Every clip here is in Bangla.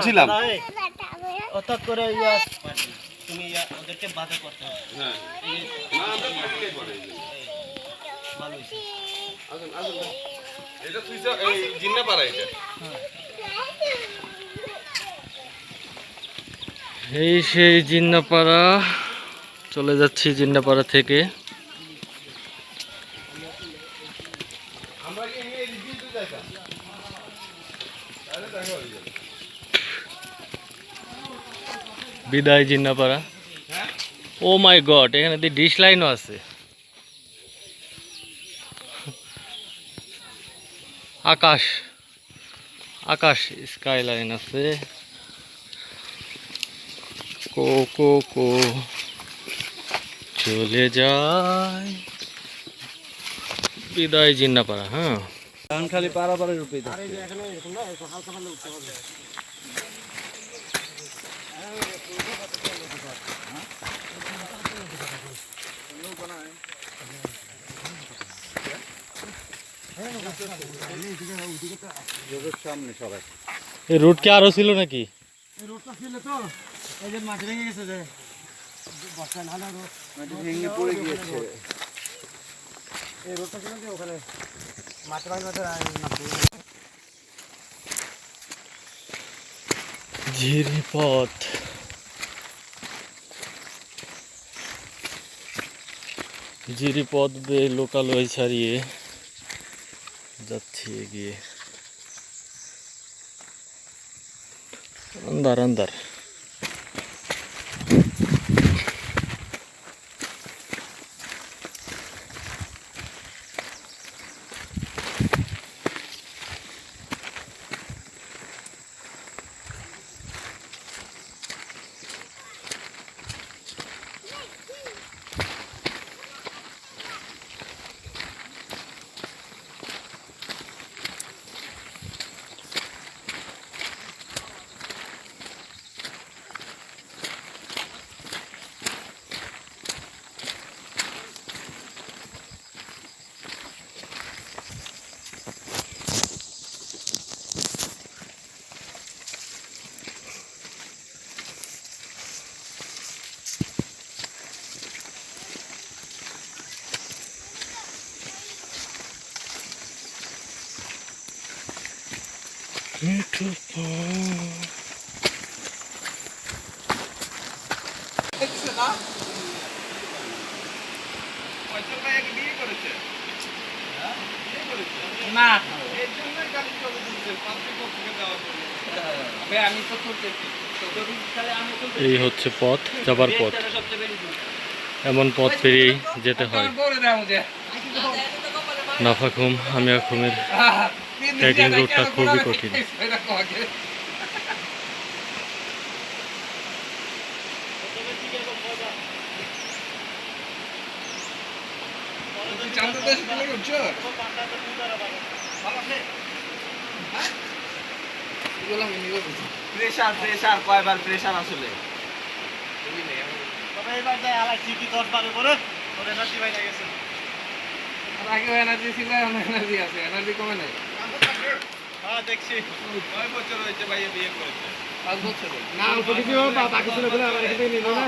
ছিলাম অর্থাৎ করে তুমি ওদেরকে বাধা করতে হবে। হ্যাঁ না আমরা থাকতে পারে ভালো হয়েছে। আসুন আসুন এটা তুই এই জিন্না পাড়া এটা এই সেই জিন্নাপাড়া, চলে যাচ্ছি জিন্নাপাড়া থেকে। আমরা কি এই দিতে যাইতাম তাহলে দেখা হয়ে যাবে। বিদায় জিন্নাপাড়া। হ্যাঁ ও মাই গড, এখানে তো ডিশ লাইনও আছে। আকাশ আকাশ স্কাই লাইন আছে। কো কো কো চলে যায় বিদায় জিন্নাপাড়া। হ্যাঁ খালি পারাপারের উপরে সামনে সবাই এই রুট কি আরো ছিল নাকি? রোডটা ছিল তো, এই যে মাটি ভেঙে গেছে, যে বর্ষা না হলে মাটি ভেঙে পড়ে গিয়েছে। এই রোডটা ছিল যে ওখানে মাটি ভাঙে ঝিরিপথ, ঝিরিপথ বেয়ে লোকালয় ছাড়িয়ে যাচ্ছি এগিয়ে। अंदर अंदर এই হচ্ছে পথ, যাবার পথ। এমন পথ পেরিয়েই যেতে হয়। নাফাখুম হামিয়াখুমের ট্রেকিং রুটটা খুবই কঠিন। প্রেসার প্রেসার কয়বার প্রেসার আসলে এবার যায় আলাই ঠিকই 10 বারে করে ওর এনার্জি বাইরে গেছে। আগে এনার্জি ছিল, এখন এনার্জি আছে, এনার্জি কমে নাই। হ্যাঁ দেখছি 9 বছর হয়েছে ভাইয়া বিয়ে করেছে। 5 বছর না অল্প কিছু বাকি ছিল বলে আমার এখান থেকে নিল না।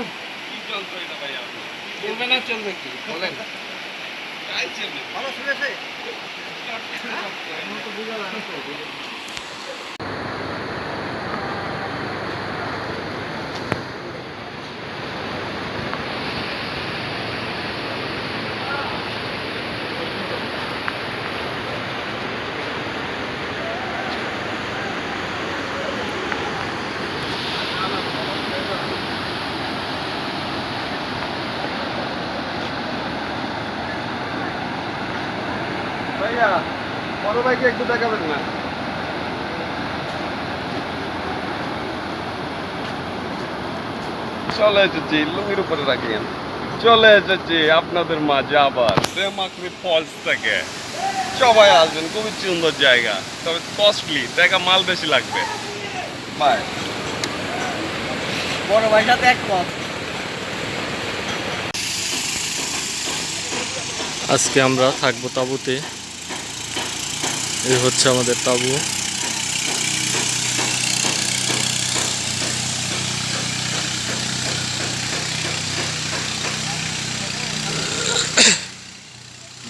কি যন্ত্র এটা ভাইয়া? চলবে না, চলবে কি বলেন? তাই চলবে। ভালো শুনেছে। এখন তো বুঝা যায় না তো। ভাইয়া বড় ভাইকে একটু দেখাবেন না? চলে এসেছি লুঙ্গির উপরে রাখিয়েন। চলে এসেছি আপনাদের মাঝে আবার প্রেমাকৃ ফলস থেকে। সবাই আসবেন, খুবই সুন্দর জায়গা, তবে কস্টলি, টাকা মাল বেশি লাগবে। বাই। বড় ভাইয়ের সাথে এক পথ। আজকে আমরা থাকবো তাঁবুতে। এই হচ্ছে আমাদের তাঁবু।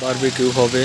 বারবিকিউ হবে।